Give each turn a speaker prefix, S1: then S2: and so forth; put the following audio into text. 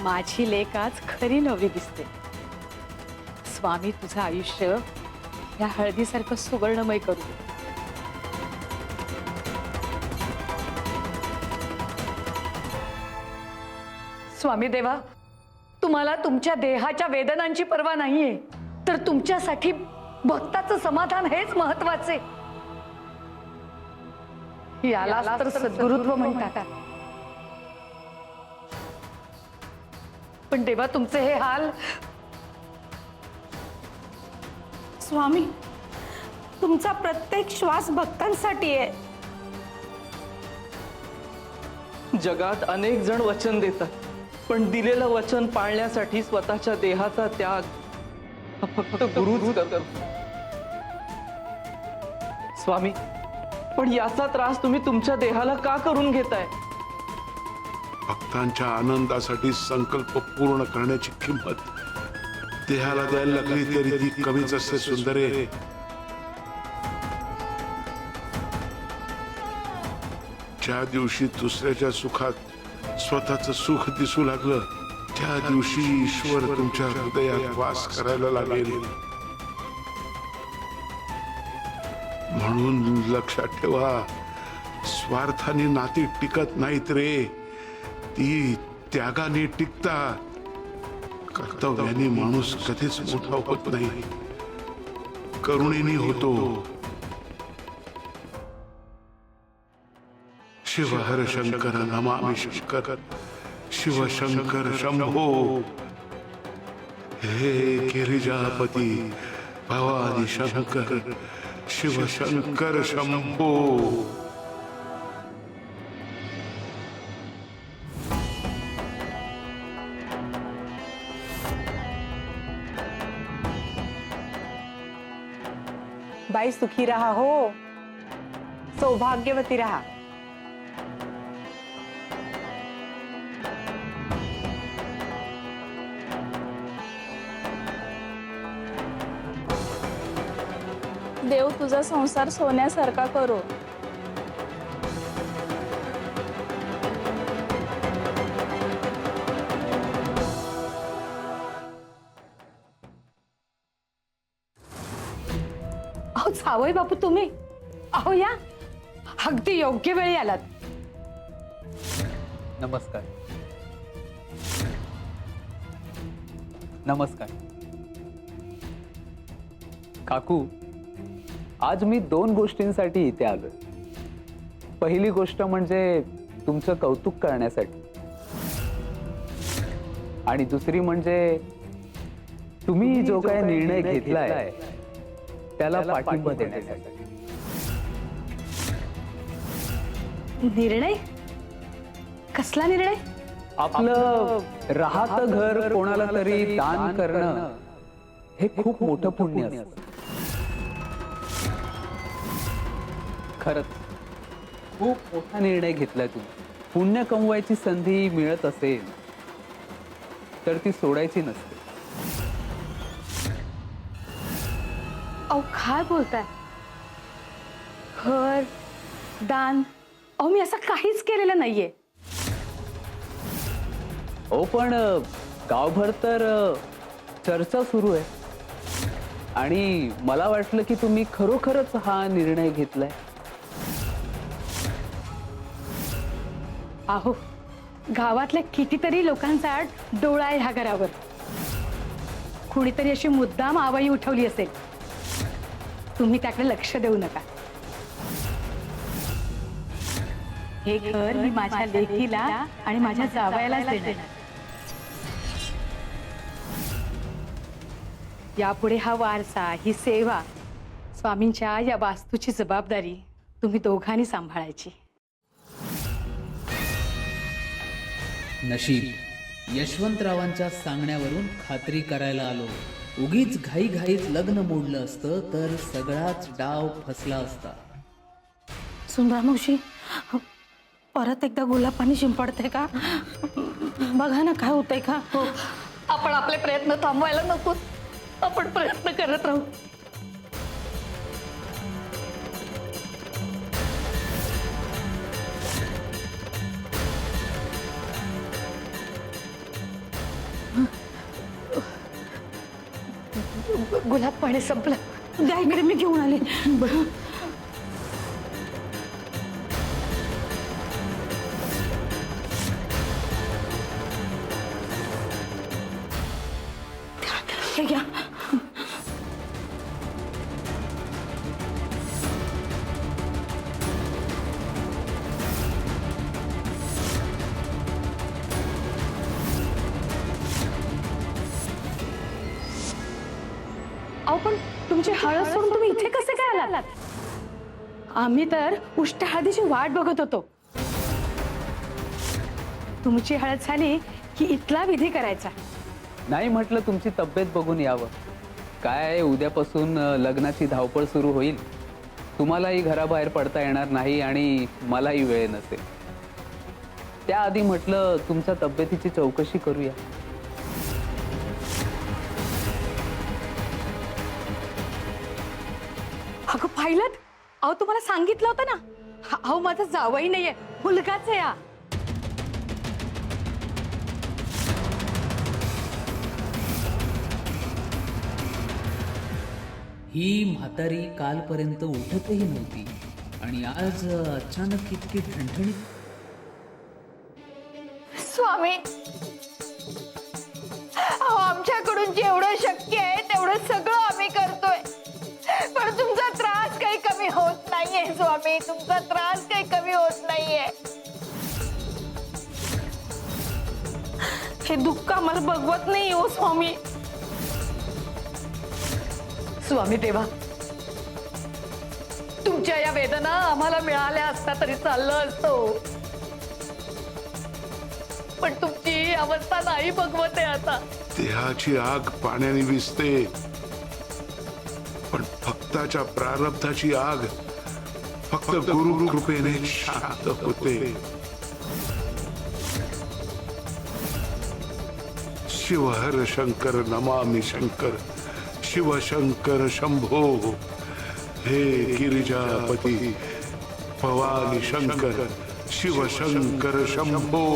S1: माझी लेक आज खरी नवरी दिसते। स्वामी तुझं आयुष्य या हळदीसारखं सुवर्णमय करू दे।
S2: स्वामी देवा, तुम्हाला तुमच्या देहाच्या वेदनांची पर्वा नाहीये, तर तुमच्यासाठी भक्ताचं समाधान हेच महत्वाचे। यालाच तर सद्गुरुत्व म्हणतात। पण देवा, तुमचे हे हाल।
S3: स्वामी, तुमचा प्रत्येक श्वास भक्तांसाठी आहे।
S4: जगात अनेक जण वचन देतात, पण दिलेलं वचन पाळण्यासाठी स्वतःच्या देहाचा त्याग फक्त गुरुच करतो। स्वामी, पण याचा त्रास तुम्ही तुमच्या देहाला का करून घेताय?
S5: भक्तांच्या आनंदासाठी संकल्प पूर्ण करण्याची किंमत देहाला द्यायला लागली तरी ती कमीच असते सुंदरे। ज्या दिवशी दुसऱ्याच्या सुखात स्वतःचं सुख दिसू लागलं, त्या दिवशी ईश्वर तुमच्या हृदयात वास करायला लागेल। म्हणून लक्षात ठेवा, स्वार्थाने नाती टिकत नाहीत रे, ती त्यागाने टिकतात। कर्तव्याने माणूस कधीच मोठा होत नाही, करुणेने होतो। शिव हर शंकर नमामि शंकर, शिव शंकर शंभो। हे गिरिजापती भवानी शंकर, शिव शंकर शंभो।
S3: बाई सुखी रहा हो, सौभाग्यवती रहा।
S6: देव तुझा संसार सोन्यासारखा करो।
S2: अहो जावई बापू, तुम्ही अहो या, अगदी योग्य वेळी आलात।
S7: नमस्कार। नमस्कार काकू, आज मी 2 गोष्टींसाठी इथे आलोय। पहिली गोष्ट म्हणजे तुमचं कौतुक करण्यासाठी, आणि दुसरी म्हणजे तुम्ही जो काय निर्णय घेतलाय त्याला पाठिंबा देण्यासाठी।
S2: निर्णय? कसला निर्णय?
S7: आपलं राहतं घर कोणाला तरी दान करणं हे खूप मोठं पुण्य असतं। खरंच खूप मोठा निर्णय घेतलाय तुम्ही। पुण्य कमवायची संधी मिळत असेल तर ती सोडायची नसते।
S2: अहो काय बोलताय? घर दान? अहो मी असं काहीच केलेलं नाहीये।
S7: हो, पण गावभर तर चर्चा सुरू आहे, आणि मला वाटलं की तुम्ही खरोखरच हा निर्णय घेतलाय।
S2: अहो गावातल्या कितीतरी लोकांचा डोळा आहे ह्या घरावर। कुणीतरी अशी मुद्दाम आवई उठवली असेल, तुम्ही त्याकडे लक्ष देऊ नका। हे घर मी माझ्या लेकीला आणि माझ्या जावयालाच देणार। यापुढे हा वारसा, ही सेवा, स्वामींच्या या वास्तूची जबाबदारी तुम्ही दोघांनी सांभाळायची।
S8: नशीब यशवंतरावांच्या सांगण्यावरून खात्री करायला आलो। उगीच घाईघाईत लग्न मोडलं असतं तर सगळाच डाव फसला असता।
S3: सुंदरा मावशी, परत एकदा गुलाब पाणी शिंपडते का? बघा ना काय होतंय का?
S2: हो, आपण आपले प्रयत्न थांबवायला नको, आपण प्रयत्न करत राहू। गुलाब पाणी संपलं.
S3: द्या इकडे, मी घेऊन आले. हे घ्या.
S2: अहो पण तुमची हळद सोडून तुम्ही इथे कसे काय आलात?
S3: आम्ही तर उष्ट हळदीची वाट बघत होतो. तुमची हळद झाली की इथला विधी करायचा.
S7: नाही म्हटलं तुमची तब्येत बघून यावं. काय आहे, उद्यापासून लग्नाची धावपळ सुरू होईल. तुम्हालाही घराबाहेर पडता येणार नाही आणि मलाही वेळ नसेल. त्याआधी म्हटलं तुमच्या तब्येतीची चौकशी करूया.
S2: अगं पाहिलं? अहो तुम्हाला सांगितलं होतं ना. अहो माझा जावई नाहीये, मुलगाच आहे हा.
S8: ही म्हातारी कालपर्यंत उठतही नव्हती आणि आज अचानक इतकी ठणठणीत.
S2: स्वामी, अहो आमच्याकडून जेवढं शक्य आहे तेवढं सगळं आम्ही करतोय, पण तुमचा त्रास काही कमी होत नाहीये स्वामी. तुमचा त्रास काही कमी होत नाहीये.
S3: हे दुःख आम्हाला बघवत नाही हो स्वामी.
S2: स्वामी देवा, तुमच्या या वेदना आम्हाला मिळाल्या असता तरी चाललं असतं, पण तुमची अवस्था नाही बघवत आहे आता.
S5: देहाची आग पाण्याने विझते, पण भक्ताच्या प्रारब्धाची आग फक्त गुरु कृपेने शांत होते. शिव हर शंकर नमामि शंकर, शिव शंकर शंभो. हे गिरिजापती भवानी शंकर, शिव शंकर शंभो.